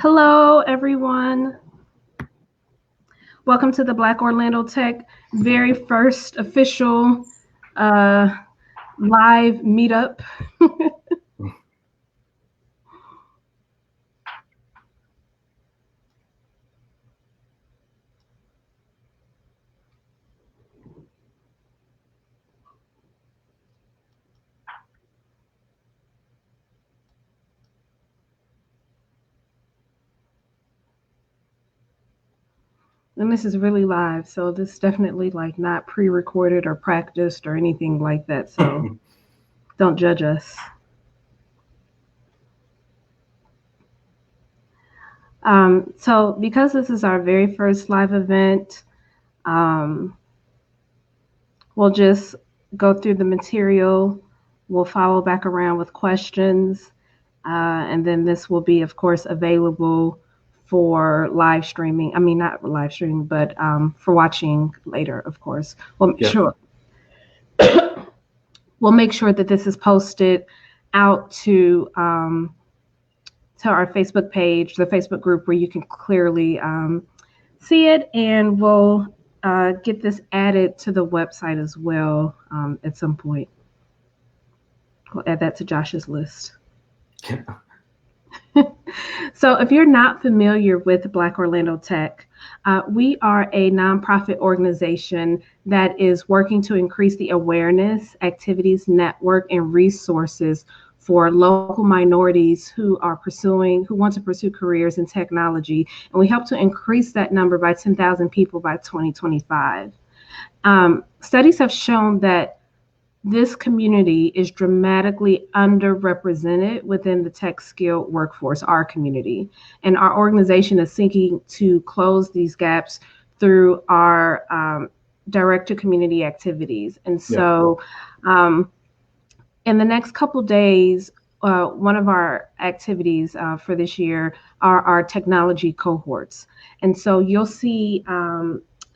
Hello, everyone. Welcome to the Black Orlando Tech very first official live meetup. And this is really live, so this is definitely like not pre-recorded or practiced or anything like that. So don't judge us. So because this is our very first live event, we'll just go through the material. We'll follow back around with questions. And then this will be, of course, available for live streaming. I mean, not live streaming, but for watching later, of course. We'll make sure. We'll make sure that this is posted out to our Facebook page, the Facebook group, where you can clearly see it, and we'll get this added to the website as well at some point. We'll add that to Josh's list. So if you're not familiar with Black Orlando Tech, we are a nonprofit organization that is working to increase the awareness, activities, network, and resources for local minorities who want to pursue careers in technology. And we hope to increase that number by 10,000 people by 2025. Studies have shown that this community is dramatically underrepresented within the tech skilled workforce, our community. And our organization is seeking to close these gaps through our direct to community activities. And so in the next couple days, one of our activities for this year are our technology cohorts. And so you'll see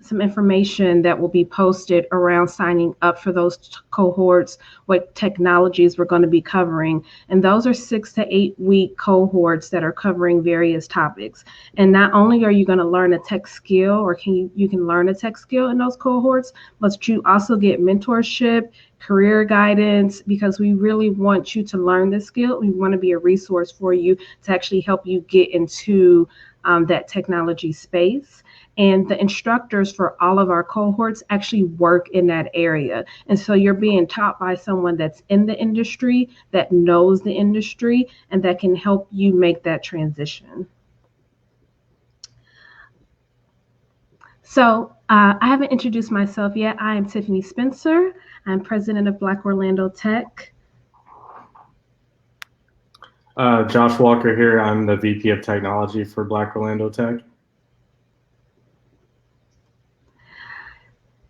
some information that will be posted around signing up for those cohorts, what technologies we're going to be covering. And those are 6 to 8 week cohorts that are covering various topics. And not only are you going to learn a tech skill, or you can learn a tech skill in those cohorts, but you also get mentorship, career guidance, because we really want you to learn this skill. We want to be a resource for you to actually help you get into that technology space. And the instructors for all of our cohorts actually work in that area. And so you're being taught by someone that's in the industry, that knows the industry, and that can help you make that transition. So I haven't introduced myself yet. I am Tiffany Spencer. I'm president of Black Orlando Tech. Josh Walker here. I'm the VP of Technology for Black Orlando Tech.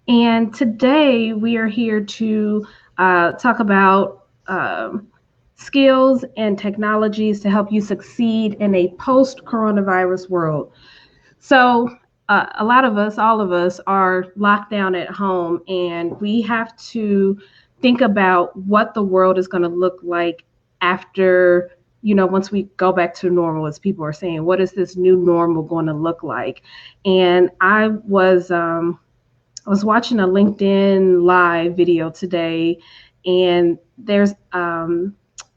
And today we are here to talk about skills and technologies to help you succeed in a post-coronavirus world. So a lot of us, all of us, are locked down at home, and we have to think about what the world is going to look like after, once we go back to normal, as people are saying. What is this new normal going to look like? And I was watching a LinkedIn live video today, and there's and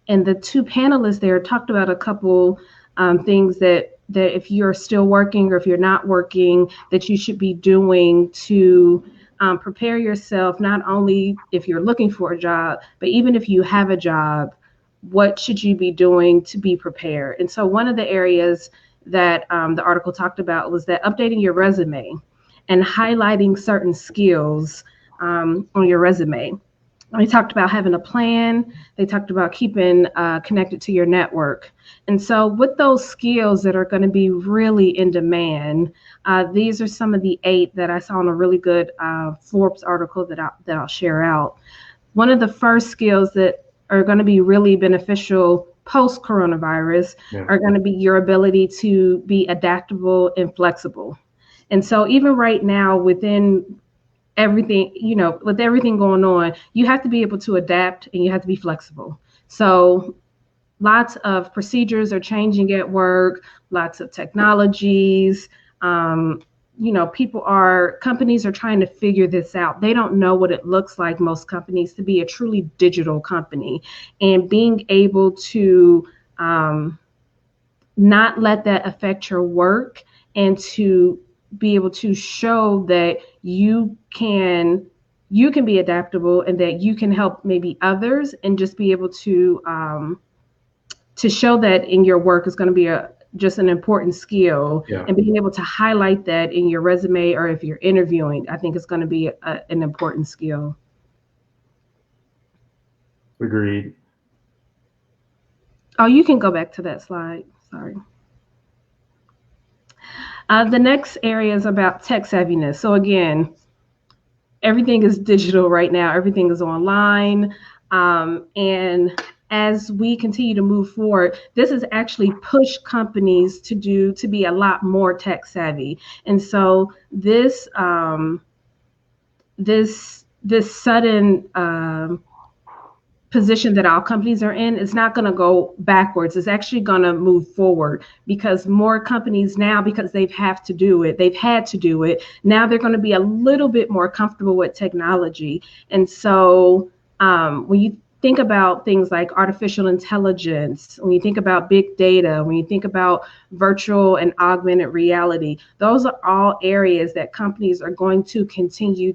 the two panelists there talked about a couple things that if you're still working or if you're not working, that you should be doing to prepare yourself, not only if you're looking for a job, but even if you have a job, what should you be doing to be prepared? And so one of the areas that the article talked about was that updating your resume and highlighting certain skills on your resume. They talked about having a plan. They talked about keeping connected to your network. And so with those skills that are going to be really in demand, these are some of the 8 that I saw in a really good Forbes article that I'll share out. One of the first skills that are going to be really beneficial post-coronavirus are going to be your ability to be adaptable and flexible. And so even right now, within everything, with everything going on, you have to be able to adapt and you have to be flexible. So lots of procedures are changing at work, lots of technologies. Um, companies are trying to figure this out. They don't know what it looks like, most companies, to be a truly digital company. And being able to um, not let that affect your work, and to be able to show that you can be adaptable, and that you can help maybe others, and just be able to show that in your work is going to be a just an important skill. Yeah, And being able to highlight that in your resume, or if you're interviewing, I think it's going to be an important skill. agreed. Oh, you can go back to that slide. Sorry. The next area is about tech savviness. So again, everything is digital right now. Everything is online. And as we continue to move forward, this has actually pushed companies to be a lot more tech savvy. And so this sudden position that our companies are in is not going to go backwards. It's actually going to move forward, because more companies now, because they've had to do it, now they're going to be a little bit more comfortable with technology. And so when you think about things like artificial intelligence, when you think about big data, when you think about virtual and augmented reality, those are all areas that companies are going to continue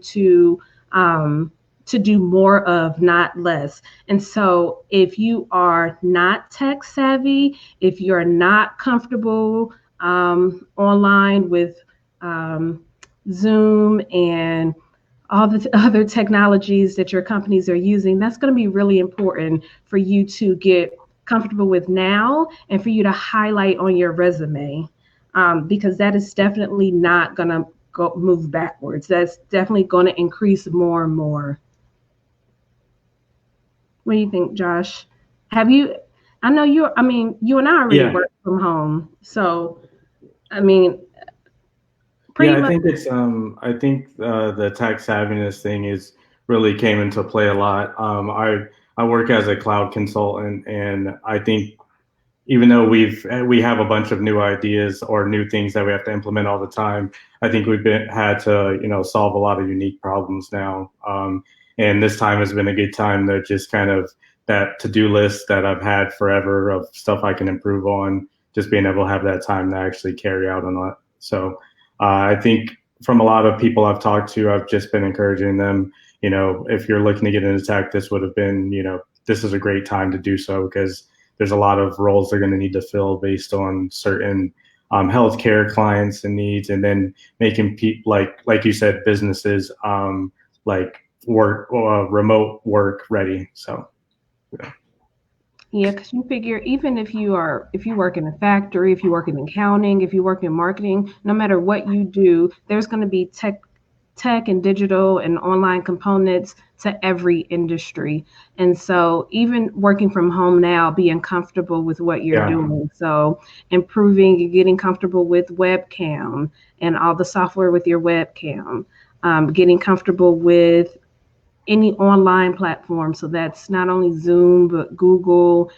um, to do more of, not less. And so if you are not tech savvy, if you're not comfortable online with um, Zoom and all the other technologies that your companies are using, that's going to be really important for you to get comfortable with now, and for you to highlight on your resume, because that is definitely not going to go move backwards. That's definitely going to increase more and more. What do you think, Josh? Have you? I know you. I mean, you and I already Yeah, work from home, so I mean, pretty yeah. I much. think the tech savviness thing is really came into play a lot. I work as a cloud consultant, and I think even though we have a bunch of new ideas or new things that we have to implement all the time, I think we've been had to solve a lot of unique problems now. And this time has been a good time to just kind of that to-do list that I've had forever of stuff I can improve on, just being able to have that time to actually carry out on that. So I think from a lot of people I've talked to, I've just been encouraging them, if you're looking to get into tech, this would have been, this is a great time to do so, because there's a lot of roles they're going to need to fill based on certain healthcare clients and needs, and then making people like you said, businesses like work remote work ready. So yeah. Yeah, because you figure, even if you work in a factory, if you work in accounting, if you work in marketing, no matter what you do, there's going to be tech and digital and online components to every industry. And so even working from home now, being comfortable with what you're Yeah. doing. So improving and getting comfortable with webcam and all the software with your webcam, getting comfortable with any online platform. So that's not only Zoom, but Google,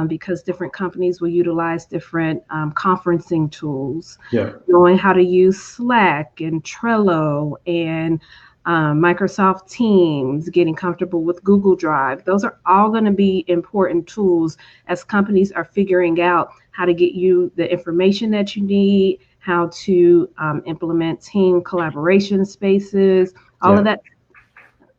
because different companies will utilize different conferencing tools. Yeah. Knowing how to use Slack and Trello and Microsoft Teams, getting comfortable with Google Drive. Those are all going to be important tools as companies are figuring out how to get you the information that you need, how to implement team collaboration spaces, all of Yeah. that.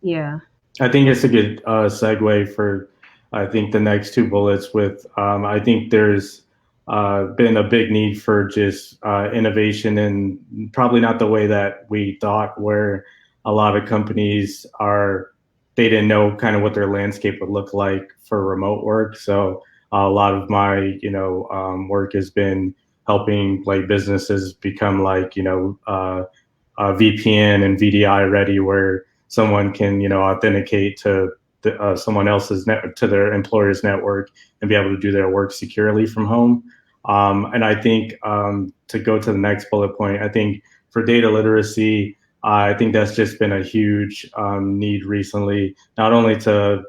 Yeah. I think it's a good segue for, I think, the next two bullets. With I think there's been a big need for just innovation, and probably not the way that we thought, where a lot of companies they didn't know kind of what their landscape would look like for remote work. So a lot of my work has been helping like businesses become like VPN and VDI ready, where someone can authenticate to someone else's to their employer's network and be able to do their work securely from home. And I think to go to the next bullet point, I think for data literacy, I think that's just been a huge need recently, not only to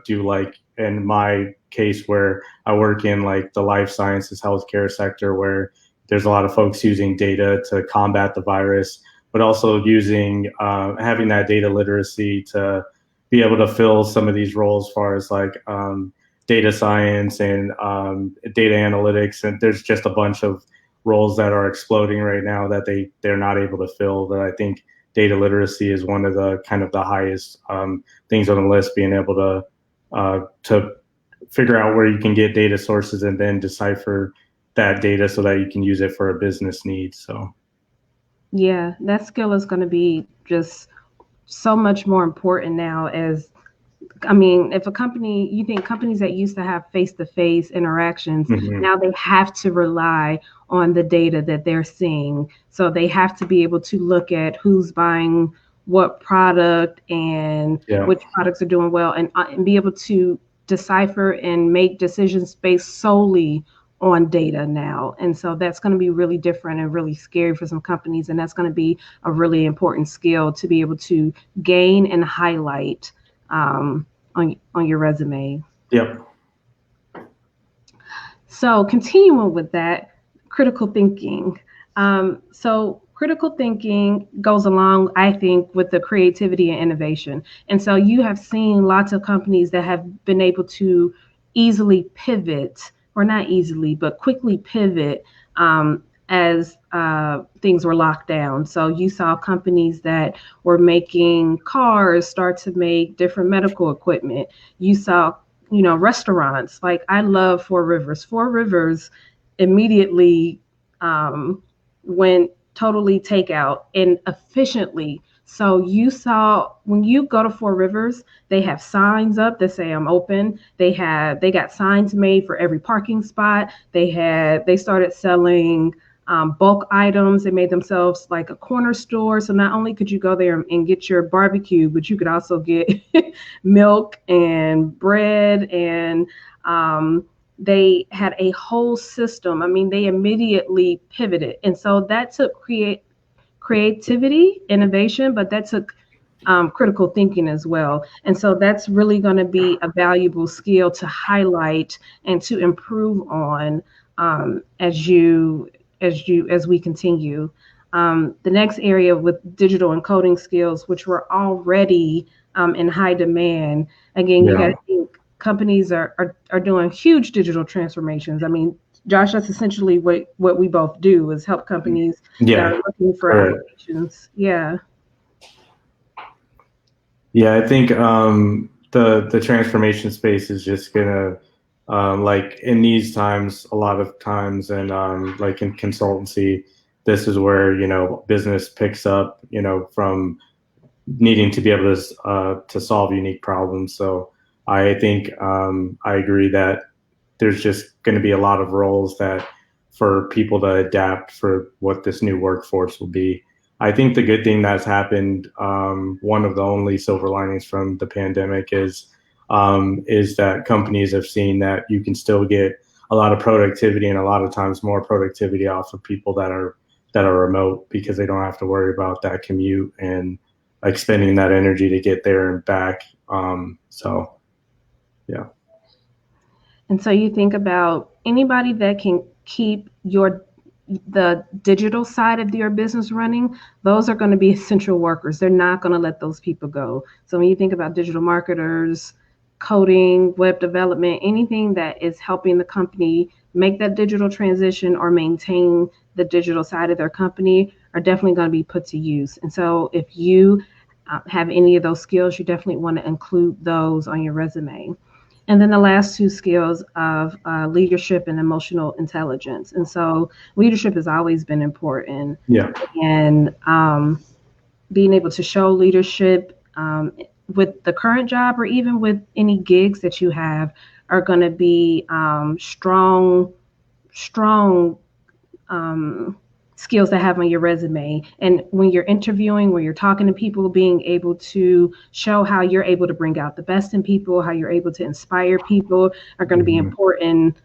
do like in my case where I work in like the life sciences healthcare sector where there's a lot of folks using data to combat the virus, but also using having that data literacy to be able to fill some of these roles as far as like data science and data analytics. And there's just a bunch of roles that are exploding right now that they're not able to fill that I think data literacy is one of the kind of the highest things on the list, being able to figure out where you can get data sources and then decipher that data so that you can use it for a business need. So Yeah, that skill is going to be just so much more important now. As I mean, if a company, you think companies that used to have face to face interactions, mm-hmm. now they have to rely on the data that they're seeing. So they have to be able to look at who's buying what product and Yeah. which products are doing well, and be able to decipher and make decisions based solely on data now. And so that's going to be really different and really scary for some companies. And that's going to be a really important skill to be able to gain and highlight on your resume. Yep. So continuing with that, critical thinking. So critical thinking goes along, I think, with the creativity and innovation. And so you have seen lots of companies that have been able to easily pivot, or not easily, but quickly pivot as things were locked down. So you saw companies that were making cars start to make different medical equipment. You saw, restaurants. Like I love Four Rivers. Four Rivers immediately went totally takeout and efficiently. So you saw when you go to Four Rivers, they have signs up that say I'm open. They got signs made for every parking spot. They started selling bulk items. They made themselves like a corner store. So not only could you go there and get your barbecue, but you could also get milk and bread. And they had a whole system. I mean, they immediately pivoted. And so that took creativity, innovation, but that took critical thinking as well. And so that's really going to be a valuable skill to highlight and to improve on as we continue. The next area with digital and coding skills, which were already in high demand. Again, you got Yeah. to think companies are doing huge digital transformations. I mean, Josh, that's essentially what we both do is help companies that Yeah. are looking for Right. applications. Yeah. Yeah, I think the transformation space is just gonna like in these times, a lot of times, and like in consultancy, this is where business picks up, from needing to be able to solve unique problems. So I think I agree that there's just going to be a lot of roles that for people to adapt for what this new workforce will be. I think the good thing that's happened, one of the only silver linings from the pandemic is that companies have seen that you can still get a lot of productivity and a lot of times more productivity off of people that are remote because they don't have to worry about that commute and like spending that energy to get there and back. So yeah. And so you think about anybody that can keep the digital side of your business running, those are going to be essential workers. They're not going to let those people go. So when you think about digital marketers, coding, web development, anything that is helping the company make that digital transition or maintain the digital side of their company are definitely going to be put to use. And so if you have any of those skills, you definitely want to include those on your resume. And then the last two skills of leadership and emotional intelligence. And so leadership has always been important. Yeah. And being able to show leadership with the current job or even with any gigs that you have are going to be strong skills to have on your resume. And when you're interviewing, when you're talking to people, being able to show how you're able to bring out the best in people, how you're able to inspire people are going to be Mhm. important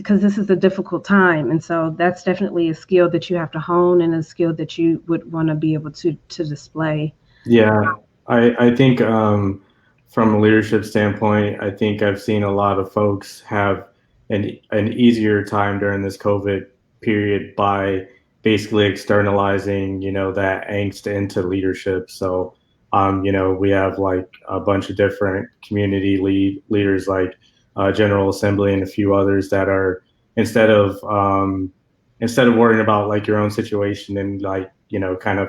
because this is a difficult time, and so that's definitely a skill that you have to hone and a skill that you would want to be able to display. Yeah, I think from a leadership standpoint, I think I've seen a lot of folks have an easier time during this COVID period by basically externalizing, that angst into leadership. So, we have like a bunch of different community leaders like General Assembly and a few others that are instead of instead of worrying about like your own situation and like kind of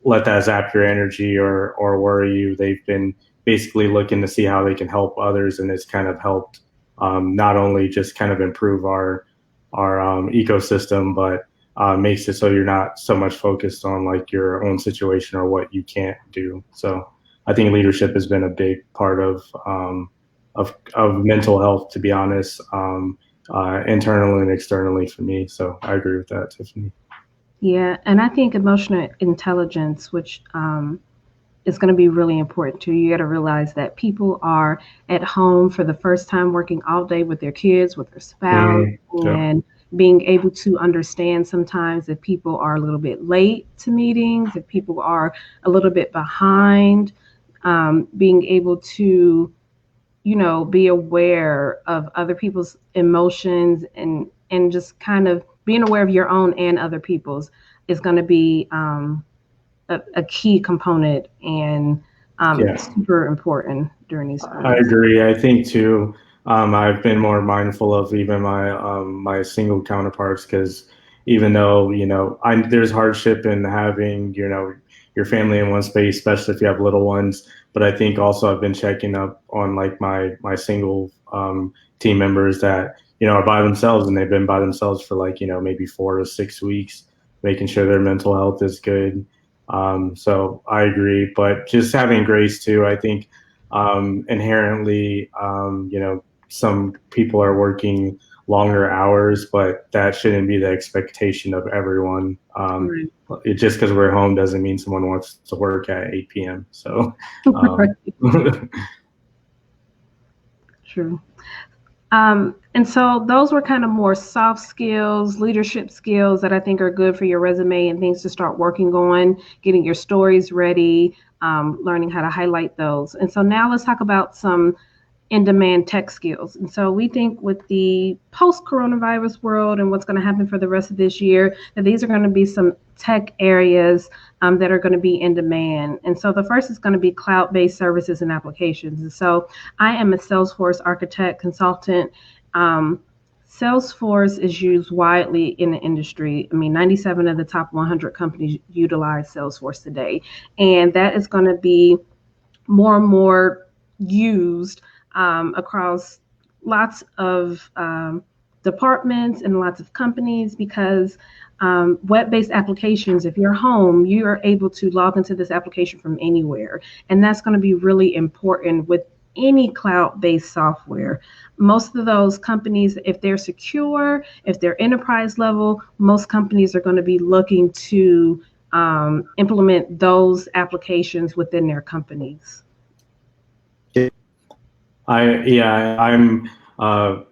let that zap your energy or worry you. They've been basically looking to see how they can help others, and it's kind of helped not only just kind of improve our ecosystem, but makes it so you're not so much focused on like your own situation or what you can't do. So I think leadership has been a big part of mental health, to be honest, internally and externally for me. So I agree with that, Tiffany. Yeah, and I think emotional intelligence, which is going to be really important too. You got to realize that people are at home for the first time working all day with their kids, with their spouse, Yeah. and being able to understand sometimes if people are a little bit late to meetings, if people are a little bit behind, being able to, be aware of other people's emotions and just kind of being aware of your own and other people's is going to be a key component and Yeah. super important during these I times. agree. I think too. I've been more mindful of even my single counterparts because even though there's hardship in having your family in one space, especially if you have little ones. But I think also I've been checking up on like my single team members that are by themselves and they've been by themselves for like maybe 4 to 6 weeks, making sure their mental health is good. So I agree, but just having grace too. I think inherently, some people are working longer hours, but that shouldn't be the expectation of everyone. Right. Just because we're home doesn't mean someone wants to work at 8 p.m. So, Right. um, True. And so those were kind of more soft skills, leadership skills that I think are good for your resume and things to start working on, getting your stories ready, learning how to highlight those. And so now let's talk about some in-demand tech skills. And so we think with the post-coronavirus world and what's going to happen for the rest of this year, that these are going to be some tech areas that are going to be in demand. And so the first is going to be cloud-based services and applications. And so I am a Salesforce architect consultant. Um, Salesforce is used widely in the industry. I mean, 97 of the top 100 companies utilize Salesforce today. And that is going to be more and more used across lots of departments and lots of companies because web-based applications, if you're home, you are able to log into this application from anywhere. And that's going to be really important with any cloud-based software. Most of those companies, if they're secure, if they're enterprise level, most companies are going to be looking to implement those applications within their companies. I'm a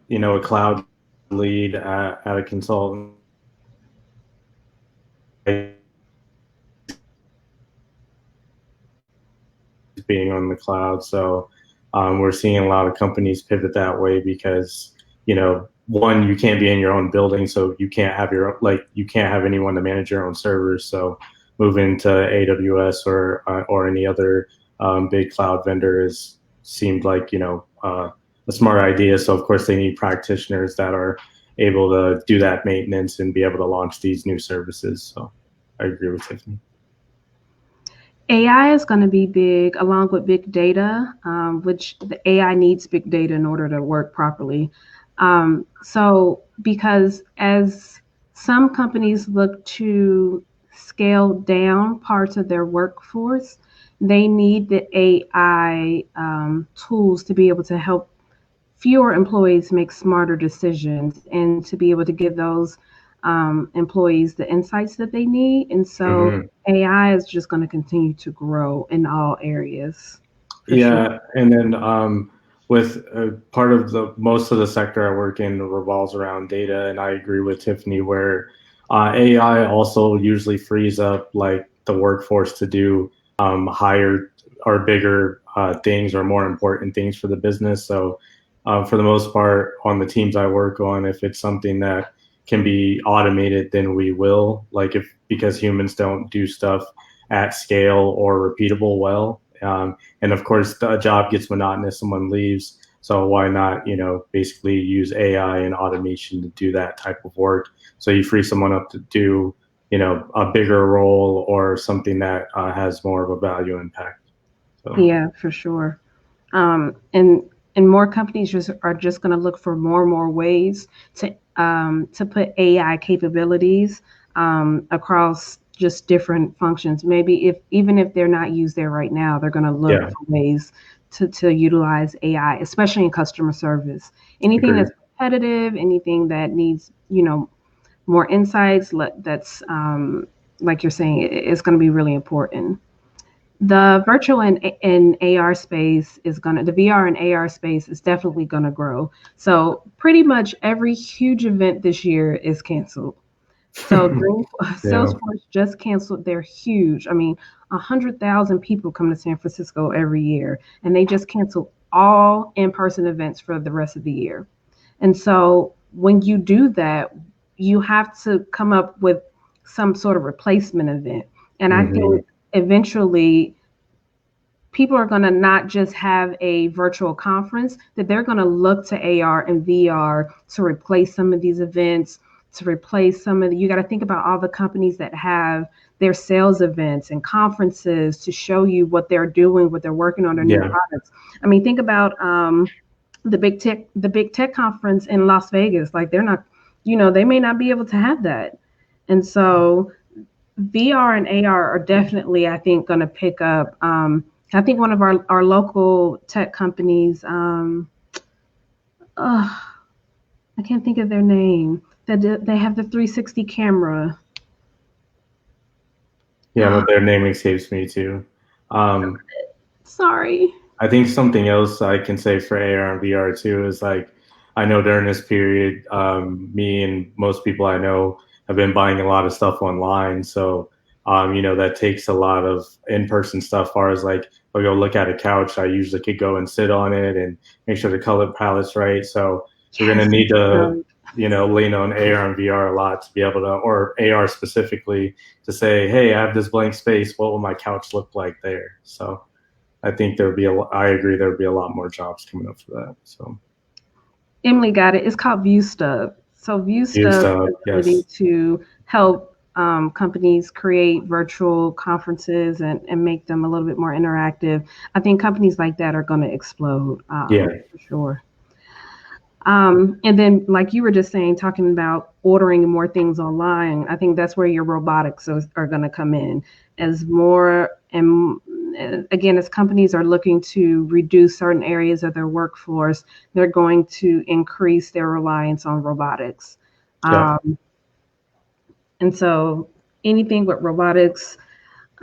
cloud lead at a consultant being on the cloud. So we're seeing a lot of companies pivot that way because one, you can't be in your own building, so you can't have you can't have anyone to manage your own servers. So moving to AWS or any other big cloud vendor has seemed like a smart idea. So of course they need practitioners that are able to do that maintenance and be able to launch these new services. So I agree with Tiffany. AI is going to be big along with big data, which the AI needs big data in order to work properly. So, because as some companies look to scale down parts of their workforce, they need the AI tools to be able to help fewer employees make smarter decisions and to be able to give those employees the insights that they need. And so Mm-hmm. AI is just going to continue to grow in all areas for sure. Yeah, and then with part of the most of the sector I work in revolves around data, and I agree with Tiffany where AI also usually frees up like the workforce to do higher or bigger things or more important things for the business. So for the most part, on the teams I work on, if it's something that can be automated, then we will. Like if because humans don't do stuff at scale or repeatable well. And of course, the job gets monotonous, someone leaves. So why not, basically use AI and automation to do that type of work? So you free someone up to do, a bigger role or something that has more of a value impact. So Yeah, for sure. And more companies just are just going to look for more and more ways to put AI capabilities across just different functions. Maybe if even if they're not used there right now, they're going to look yeah, for ways to utilize AI, especially in customer service. Anything agreed. that's competitive, anything that needs more insights. That's like you're saying, it's going to be really important. The virtual and AR space is gonna the VR and AR space is definitely gonna grow. So pretty much every huge event this year is canceled. So Yeah, Salesforce just canceled their huge. I mean, 100,000 people come to San Francisco every year, and they just canceled all in-person events for the rest of the year. And so when you do that, you have to come up with some sort of replacement event. And I hmm, think eventually people are going to not just have a virtual conference, that they're going to look to AR and VR to replace some of these events, to replace some of the, you got to think about all the companies that have their sales events and conferences to show you what they're doing, what they're working on, their new yeah, products. I mean, think about the big tech conference in Las Vegas. Like they're not, they may not be able to have that. And so VR and AR are definitely, I think, going to pick up. I think one of our local tech companies, oh, I can't think of their name, that they have the 360 camera. yeah. But their name escapes me too. Um, Sorry. I think something else I can say for AR and VR too is like, I know during this period, me and most people I know have been buying a lot of stuff online. So, that takes a lot of in-person stuff. As far as like, if I go look at a couch, I usually could go and sit on it and make sure the color palette's right. So we're gonna Yes, need it to, does. lean on AR and VR a lot to be able to, or AR specifically to say, hey, I have this blank space. What will my couch look like there? So. I think there would be I agree there would be a lot more jobs coming up for that. So Emily got it. It's called ViewStub. So used ViewStub is the ability yes. to help companies create virtual conferences and make them a little bit more interactive. I think companies like that are going to explode Yeah. for sure. And then, like you were just saying, talking about ordering more things online, I think that's where your robotics are going to come in as more and again, as companies are looking to reduce certain areas of their workforce, they're going to increase their reliance on robotics. Yeah. Um, and so, anything with robotics,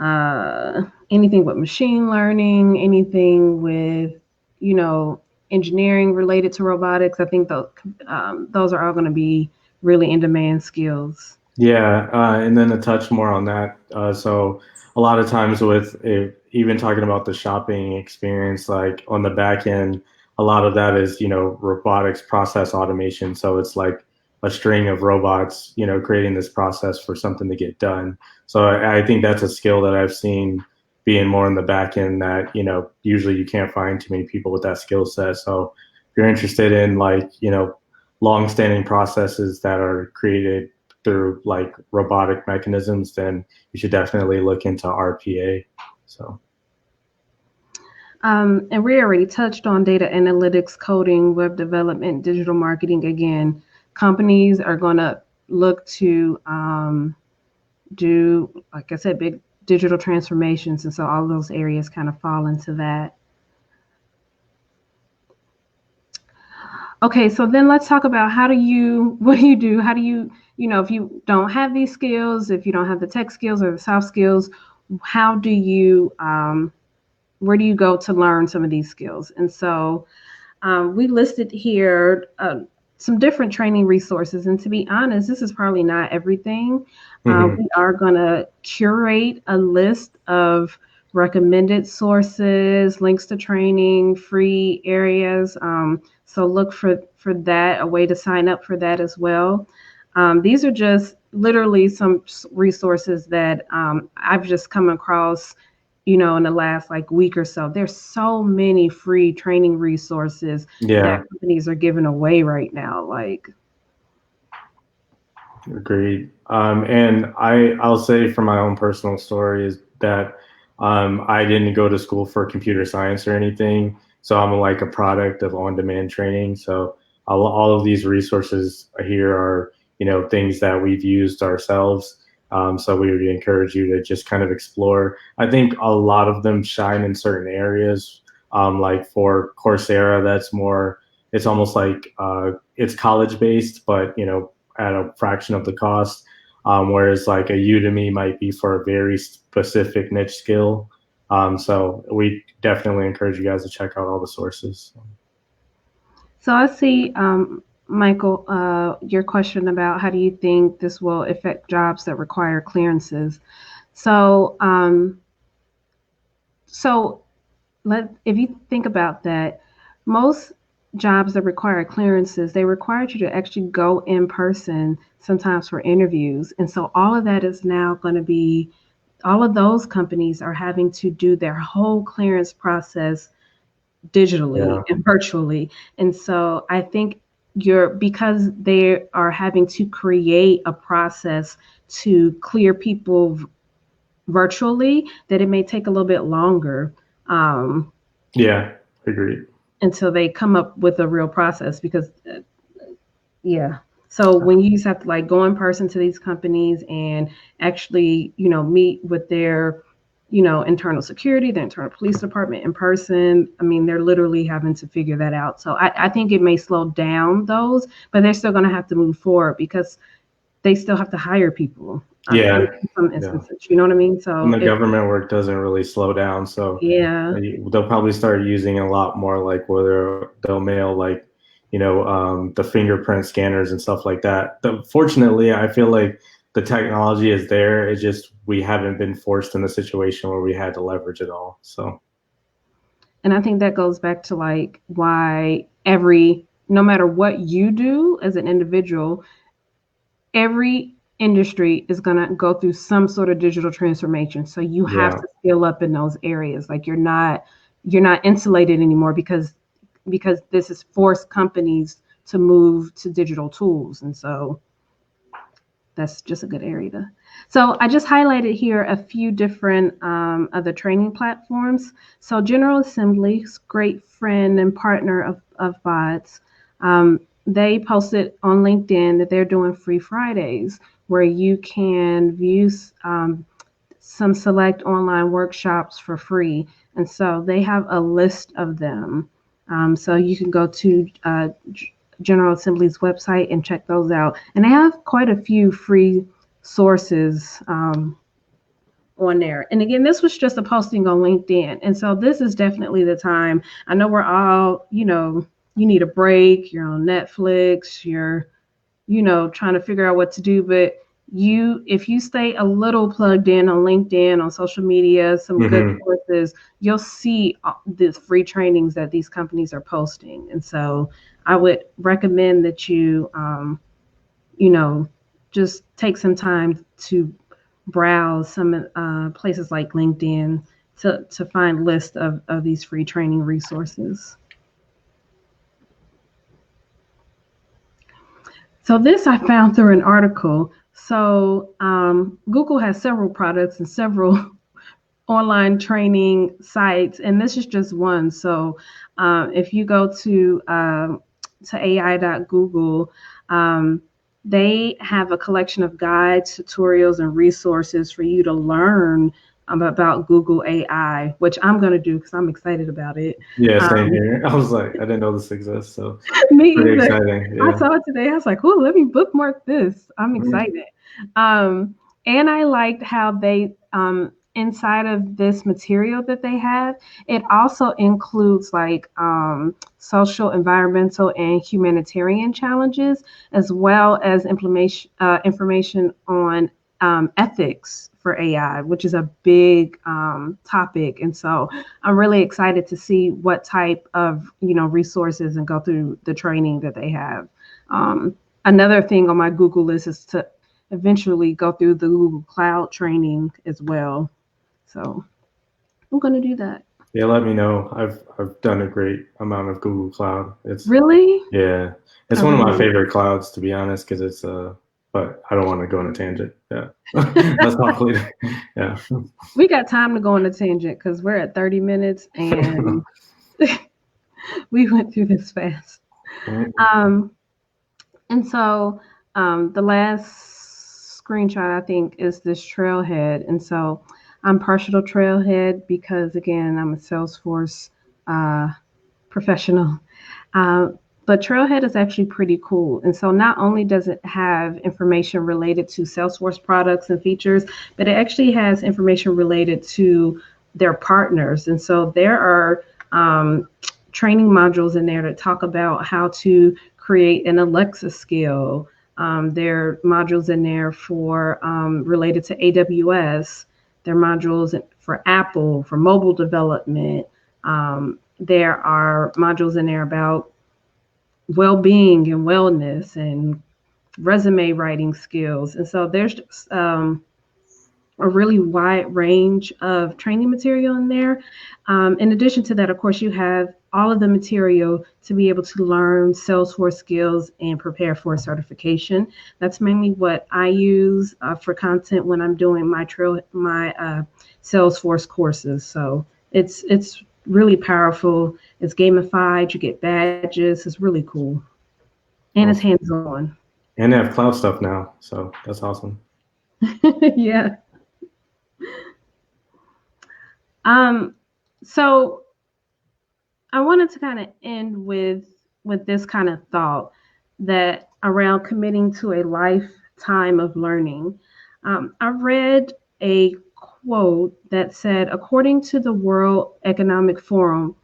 anything with machine learning, anything with, you know, engineering related to robotics. I think those are all going to be really in demand skills. Yeah, and then to touch more on that, so a lot of times with even talking about the shopping experience, like on the back end, a lot of that is robotics process automation. So it's like a string of robots, creating this process for something to get done. So I think that's a skill that I've seen being more in the back end that usually you can't find too many people with that skill set. So if you're interested in like long-standing processes that are created through like robotic mechanisms, then you should definitely look into RPA. So And we already touched on data analytics, coding, web development, digital marketing. Again, companies are going to look to do, like I said, big digital transformations. And so all of those areas kind of fall into that. Okay, so then let's talk about what do you do? How do you, if you don't have these skills, if you don't have the tech skills or the soft skills, how do you, where do you go to learn some of these skills? And so We listed here some different training resources. And to be honest, this is probably not everything. Hmm. We are going to curate a list of recommended sources, links to training, free areas. So look for that, a way to sign up for that as well. These are just literally some resources that I've just come across, in the last like week or so. There's so many free training resources that Yeah, companies are giving away right now. Like, agreed. And I'll say from my own personal story is that I didn't go to school for computer science or anything, so I'm like a product of on-demand training. So all of these resources here are, things that we've used ourselves. So we would encourage you to just kind of explore. I think a lot of them shine in certain areas. Like for Coursera, that's more. It's almost like it's college based, but at a fraction of the cost. Whereas like a Udemy might be for a very specific niche skill. So we definitely encourage you guys to check out all the sources. so I see, Michael, your question about how do you think this will affect jobs that require clearances. So, so if you think about that, most jobs that require clearances, they require you to actually go in person sometimes for interviews. And so all of that is now going to be, all of those companies are having to do their whole clearance process digitally Yeah. and virtually. And so I think because they are having to create a process to clear people virtually, that it may take a little bit longer. Yeah. Agreed. Until they come up with a real process because yeah. So when you just have to like go in person to these companies and actually, meet with their, internal security, their internal police department in person, I mean, they're literally having to figure that out. So I think it may slow down those, but they're still going to have to move forward because they still have to hire people in Yeah. some Yeah. instances. You know what I mean? And So the government work doesn't really slow down. So yeah. they'll probably start using a lot more like where they'll mail like, the fingerprint scanners and stuff like that. Fortunately, I feel like the technology is there. It's just we haven't been forced in a situation where we had to leverage it all. So And I think that goes back to like why no matter what you do as an individual, every industry is going to go through some sort of digital transformation. So you have yeah, to scale up in those areas. Like you're not insulated anymore because this has forced companies to move to digital tools. And so that's just a good area to. So I just highlighted here a few different other training platforms. So General Assembly, great friend and partner of bots. They posted on LinkedIn that they're doing free Fridays where you can view some select online workshops for free. And so they have a list of them. So you can go to General Assembly's website and check those out. And they have quite a few free sources on there. And again, this was just a posting on LinkedIn. And so this is definitely the time. I know we're all, you need a break, you're on Netflix, you're, trying to figure out what to do. But if you stay a little plugged in on LinkedIn, on social media, some good hmm sources, you'll see the free trainings that these companies are posting. And so I would recommend that you know, just take some time to browse some places like LinkedIn to find lists of these free training resources. So this I found through an article. So Google has several products and several online training sites, and this is just one. So if you go to ai.google, they have a collection of guides, tutorials, and resources for you to learn about Google AI, which I'm going to do because I'm excited about it. yeah, same Um, here. I was like, I didn't know this exists, so Me pretty either. exciting. I Yeah. saw it today. I was like, "Oh, let me bookmark this." I'm Mhm. excited. And I liked how they inside of this material that they have, it also includes like social, environmental, and humanitarian challenges, as well as information on ethics for AI, which is a big topic. And so I'm really excited to see what type of resources and go through the training that they have. Um, Another thing on my Google list is to eventually go through the Google Cloud training as well. So I'm going to do that. Yeah, let me know. I've done a great amount of Google Cloud. It's Really? Yeah, it's I one of my really. favorite clouds to be honest, because it's But I don't want to go on a tangent. Yeah, that's not politic. Yeah. We got time to go on a tangent because we're at 30 minutes and we went through this fast. Um, and so the last screenshot I think is this Trailhead. And so I'm partial to Trailhead because again, I'm a Salesforce uh, professional. Uh, but Trailhead is actually pretty cool. And so not only does it have information related to Salesforce products and features, but it actually has information related to their partners. And so there are training modules in there that talk about how to create an Alexa skill. There are modules in there for related to AWS. There are modules for Apple, for mobile development. There are modules in there about well-being and wellness and resume writing skills. And so there's a really wide range of training material in there. In addition to that, of course, you have all of the material to be able to learn Salesforce skills and prepare for a certification. That's mainly what I use for content when I'm doing my Salesforce courses. So it's really powerful. It's gamified. You get badges. It's really cool, and it's Awesome. hands on. And they have cloud stuff now, so that's awesome. Yeah. Um. So I wanted to kind of end with this kind of thought that around committing to a lifetime of learning. I read a quote that said, according to the World Economic Forum,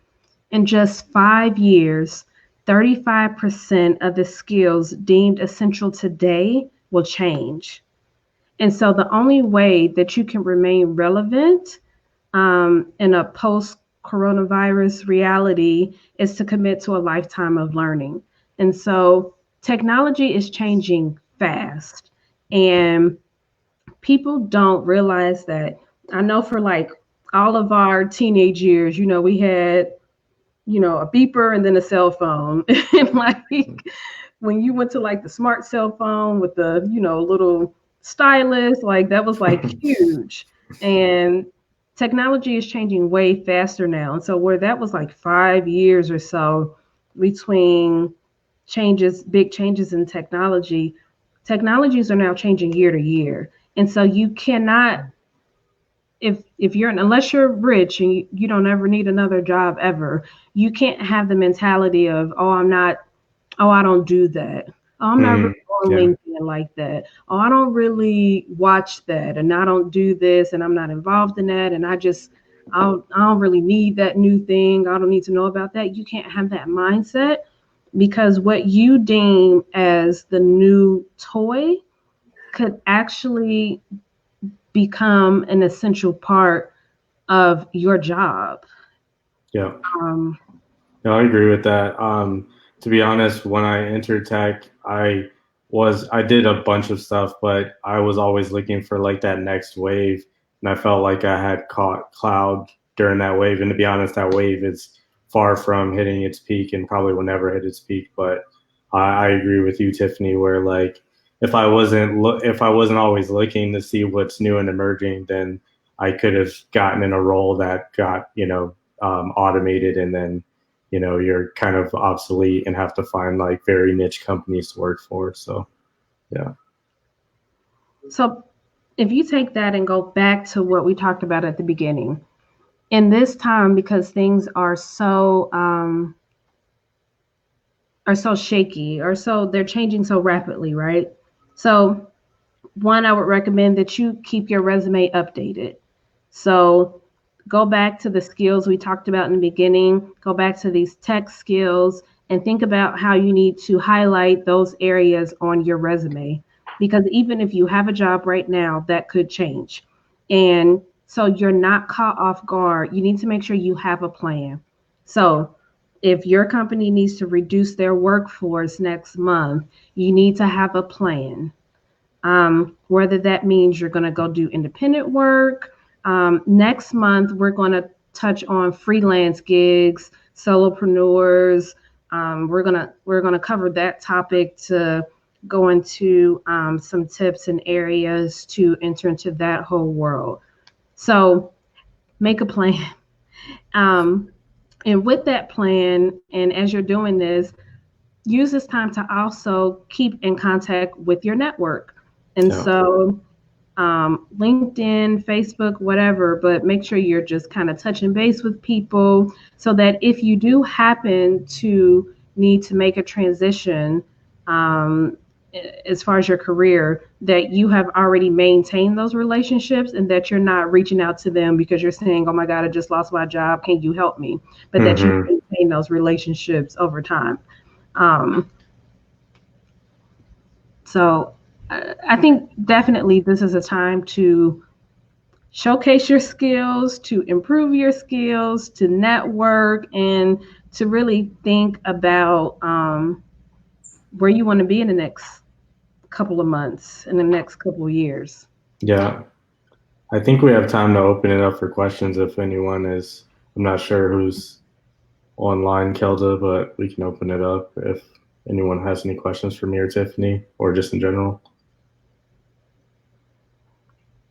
in just 5 years, 35% of the skills deemed essential today will change. And so the only way that you can remain relevant in a post coronavirus reality is to commit to a lifetime of learning. And so technology is changing fast, and people don't realize that. I know for like all of our teenage years, we had, a beeper and then a cell phone. And like when you went to like the smart cell phone with the, little stylus, like that was like huge. And technology is changing way faster now. And so where that was like 5 years or so between big changes in technology, technologies are now changing year to year. And so you cannot, if you're unless you're rich and you don't ever need another job ever, you can't have the mentality of, oh, I don't do that. Oh, I'm not really on Yeah. LinkedIn like that. Oh, I don't really watch that, and I don't do this, and I'm not involved in that, and I don't really need that new thing. I don't need to know about that. You can't have that mindset, because what you deem as the new toy could actually become an essential part of your job. Yeah. Um, No, I agree with that. To be honest, when I entered tech, I did a bunch of stuff, but I was always looking for like that next wave, and I felt like I had caught cloud during that wave. And to be honest, that wave is far from hitting its peak, and probably will never hit its peak. But I agree with you, Tiffany, where like if I wasn't always looking to see what's new and emerging, then I could have gotten in a role that got automated, and then you're kind of obsolete and have to find like very niche companies to work for. So yeah. so if you take that and go back to what we talked about at the beginning, in this time, because things are so shaky, or so they're changing so rapidly, right? So one, I would recommend that you keep your resume updated. So go back to the skills we talked about in the beginning, go back to these tech skills, and think about how you need to highlight those areas on your resume. Because even if you have a job right now, that could change. And so you're not caught off guard. You need to make sure you have a plan. So if your company needs to reduce their workforce next month, you need to have a plan. Whether that means you're going to go do independent work. Next month, we're going to touch on freelance gigs, solopreneurs. We're gonna cover that topic to go into some tips and areas to enter into that whole world. So make a plan. Um, and with that plan, and as you're doing this, use this time to also keep in contact with your network. And Yeah. so LinkedIn, Facebook, whatever, but make sure you're just kind of touching base with people so that if you do happen to need to make a transition um, as far as your career, that you have already maintained those relationships and that you're not reaching out to them because you're saying, oh my God, I just lost my job. Can you help me? But that you Mm-hmm. maintain those relationships over time. Um, so I think definitely this is a time to showcase your skills, to improve your skills, to network, and to really think about where you want to be in the next couple of months, in the next couple of years. Yeah. I think we have time to open it up for questions if anyone is. I'm not sure who's online, Kelda, but we can open it up if anyone has any questions for me or Tiffany or just in general.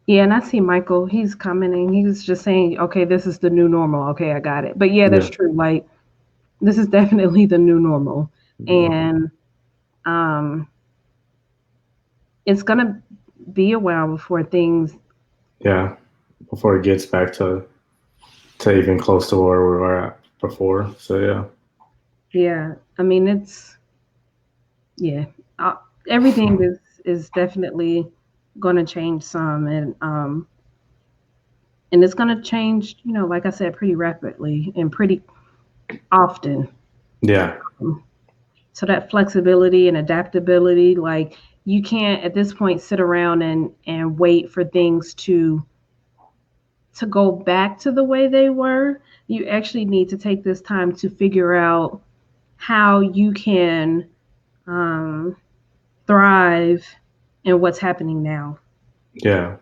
Yeah, and I see Michael, he's commenting. He was just saying, okay, this is the new normal. Okay, I got it. But yeah, that's Yeah. true. Like, this is definitely the new normal. Yeah. And um, it's going to be a while before things. Yeah. Before it gets back to even close to where we were at before. So yeah. Yeah, I mean, yeah, uh, everything is definitely going to change some, and it's going to change, like I said, pretty rapidly and pretty often. Yeah. So that flexibility and adaptability, like you can't at this point sit around and wait for things to go back to the way they were. You actually need to take this time to figure out how you can um, thrive in what's happening now. Yeah.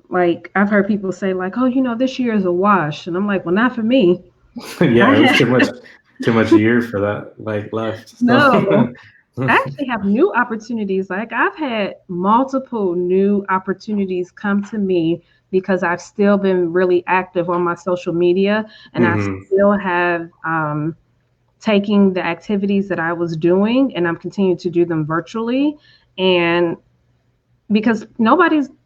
Like I've heard people say, like, "Oh, this year is a wash," and I'm like, "Well, not for me. I Yeah, it was have too much year for that like left. So no. I actually have new opportunities. Like I've had multiple new opportunities come to me because I've still been really active on my social media, and I hmm still have taking the activities that I was doing, and I'm continuing to do them virtually. And because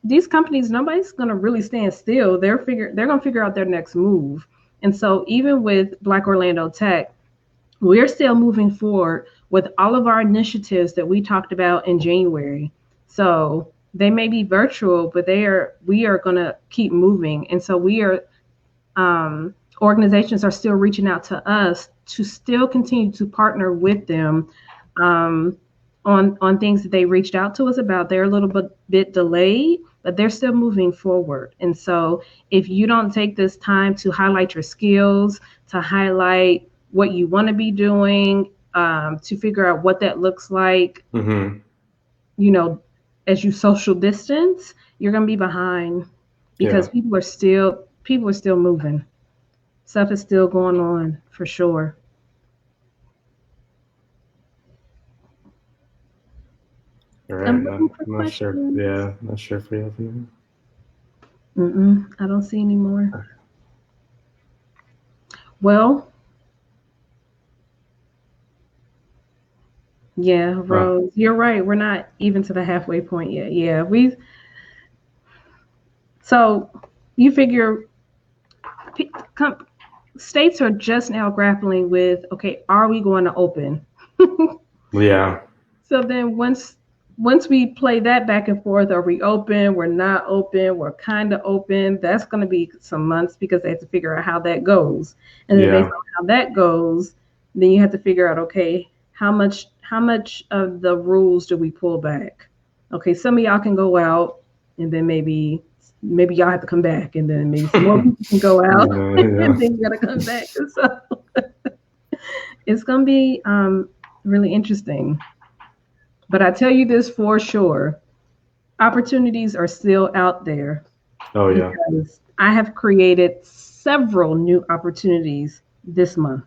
these companies, nobody's going to really stand still. They're going to figure out their next move. And so even with Black Orlando Tech, we're still moving forward with all of our initiatives that we talked about in January. So they may be virtual, but we are going to keep moving. And so organizations are still reaching out to us to still continue to partner with them um, on things that they reached out to us about. They're a little bit delayed, but they're still moving forward. And so if you don't take this time to highlight your skills, to highlight what you want to be doing, to figure out what that looks like, hmm you know, as you social distance, you're going to be behind because Yeah. people are still moving. Stuff is still going on for sure. All right. I'm Not looking for not sure. questions. Yeah. Not sure if we have any. I don't see any more. Well, yeah, Well, Rose, you're right. We're not even to the halfway point yet. Yeah, we. So you figure p- com- states are just now grappling with, okay, are we going to open? yeah. So then once. once we play that back and forth, are we open? We're not open. We're kind of open. That's going to be some months because they have to figure out how that goes, and then based Yeah. on how that goes, then you have to figure out, okay, how much of the rules do we pull back? Okay, some of y'all can go out, and then maybe y'all have to come back, and then maybe some more people can go out, Yeah. and then you got to come back. So it's going to be really interesting. But I tell you this for sure, opportunities are still out there Oh yeah. because I have created several new opportunities this month.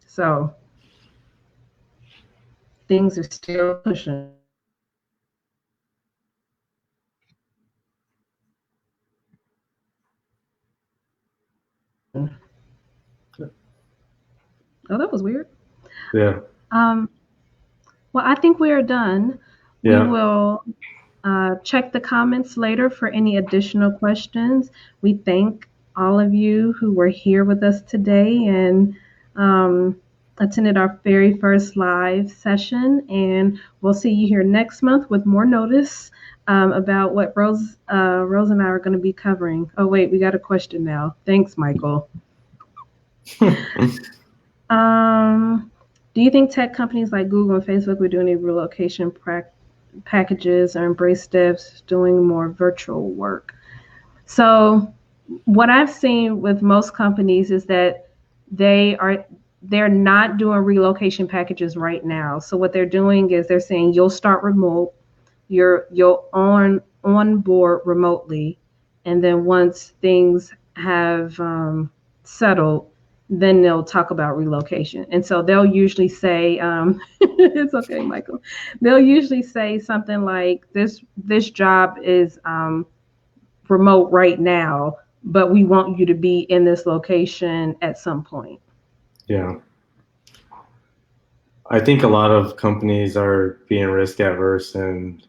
So things are still pushing. Oh, that was weird. Yeah. Um, well, I think we are done. We Yeah. will check the comments later for any additional questions. We thank all of you who were here with us today and um, attended our very first live session. And we'll see you here next month with more notice about what Rose and I are going to be covering. Oh, wait, we got a question now. Thanks, Michael. Um, do you think tech companies like Google and Facebook would do any relocation packages or embrace devs doing more virtual work? So what I've seen with most companies is that they are they're not doing relocation packages right now. So what they're doing is they're saying you'll start remote, you'll on board remotely, and then once things have settled, then they'll talk about relocation. And so they'll usually say, "It's okay, Michael." They'll usually say something like, "This job is remote right now, but we want you to be in this location at some point." Yeah. I think a lot of companies are being risk adverse and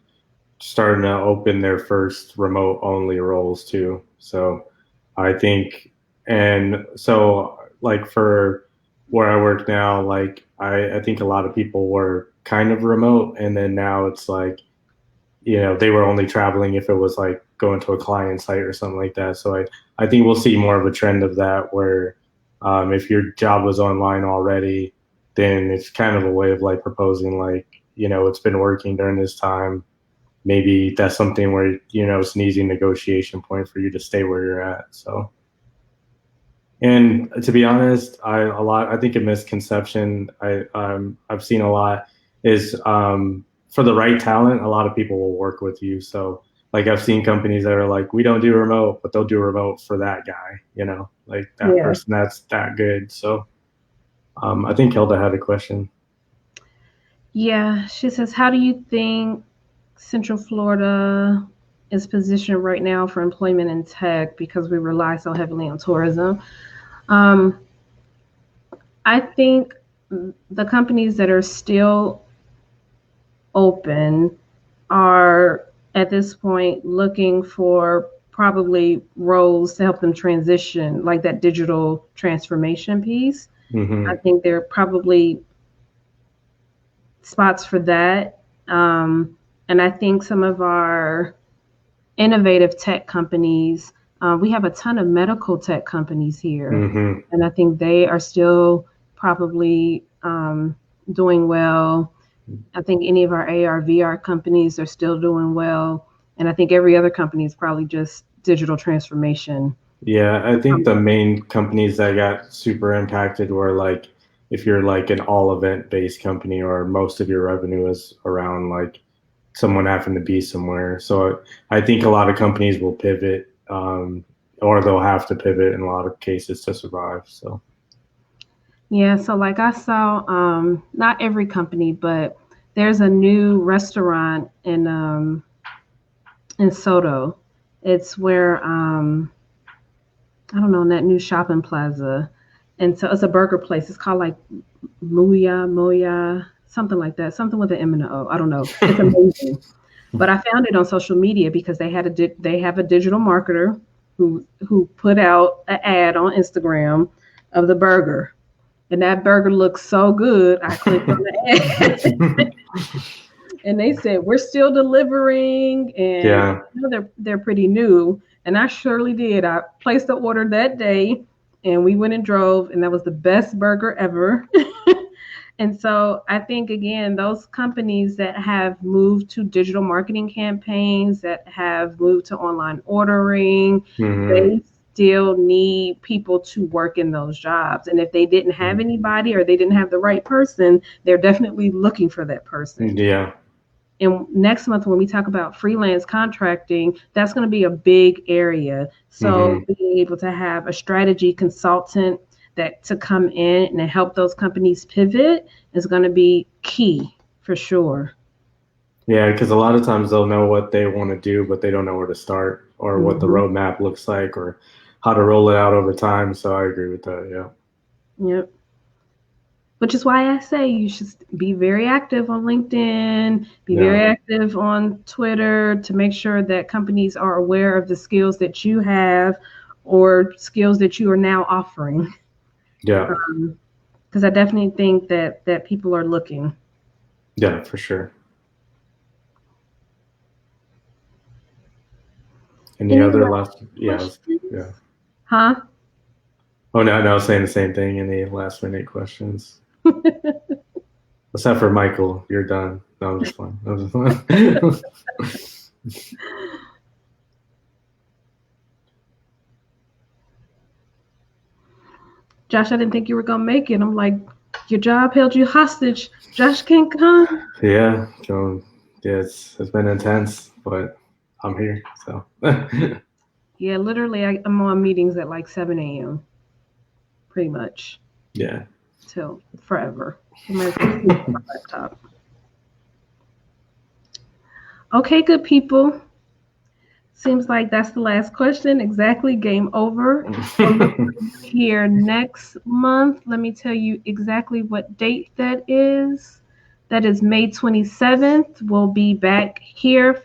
starting to open their first remote only roles too. So I think, and so like for where I work now, like I think a lot of people were kind of remote, and then now it's like, they were only traveling if it was like going to a client site or something like that. So I think we'll see more of a trend of that where if your job was online already, then it's kind of a way of like proposing like, it's been working during this time. Maybe that's something where, it's an easy negotiation point for you to stay where you're at. So, and to be honest, I think a misconception I've seen a lot is for the right talent, a lot of people will work with you. So like I've seen companies that are like, we don't do remote, but they'll do remote for that guy, like that Yeah. person that's that good. So I think Hilda had a question. Yeah. She says, how do you think Central Florida is positioned right now for employment in tech because we rely so heavily on tourism? Um, I think the companies that are still open are at this point looking for probably roles to help them transition, like that digital transformation piece. I Hmm. think there are probably spots for that. And I think some of our innovative tech companies, we have a ton of medical tech companies here, Hmm. and I think they are still probably doing well. I think any of our AR, VR companies are still doing well. And I think every other company is probably just digital transformation. Yeah, I think the main companies that got super impacted were like if you're like an all event based company or most of your revenue is around like someone having to be somewhere. So I think a lot of companies will pivot, or they'll have to pivot in a lot of cases to survive. So Yeah, so like I saw, not every company, but there's a new restaurant in Soto. It's where I don't know, in that new shopping plaza. And so it's a burger place. It's called like Moya, something like that, something with an M and an O. I don't know. It's amazing. But I found it on social media because they have a digital marketer who put out an ad on Instagram of the burger. and that burger looks so good. I clicked on the ad and they said we're still delivering, and Yeah. they're pretty new. And I surely did. I placed the order that day, and we went and drove, and that was the best burger ever. And so I think again, those companies that have moved to digital marketing campaigns, that have moved to online ordering, Hmm. they still need people to work in those jobs. And if they didn't have anybody or they didn't have the right person, they're definitely looking for that person. Yeah. And next month, when we talk about freelance contracting, that's going to be a big area. So Hmm. being able to have a strategy consultant that to come in and help those companies pivot is going to be key for sure. Yeah, because a lot of times they'll know what they want to do, but they don't know where to start or what the Hmm. roadmap looks like or how to roll it out over time. So I agree with that. Yeah. Yep. Which is why I say you should be very active on LinkedIn, be very Yeah. active on Twitter to make sure that companies are aware of the skills that you have or skills that you are now offering. Yeah. Because I definitely think that people are looking. Yeah, for sure. Any Any other last last? Yeah. Yeah. questions? Huh? Oh no, no, I was saying the same thing. Any last minute questions? Except for Michael, you're done. No, I'm just fine. I'm just fine. Josh, I didn't think you were gonna make it. I'm like, your job held you hostage. Josh can't come. Yeah, Joan. Yeah, it's been intense, but I'm here. So Yeah, literally, I'm on meetings at like 7 a.m. pretty much yeah. till forever. I might as well sleep on my laptop. Okay, good people. Seems like that's the last question. Exactly. Game over. We'll look for you here next month. Let me tell you exactly what date that is. That is May 27th. We'll be back here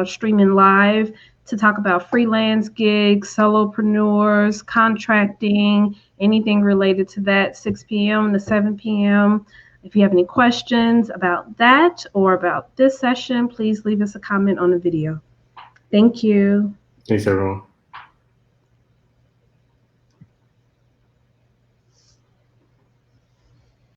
streaming live to talk about freelance gigs, solopreneurs, contracting, anything related to that, 6 p.m. to 7 p.m. If you have any questions about that or about this session, please leave us a comment on the video. Thank you. Thanks, everyone.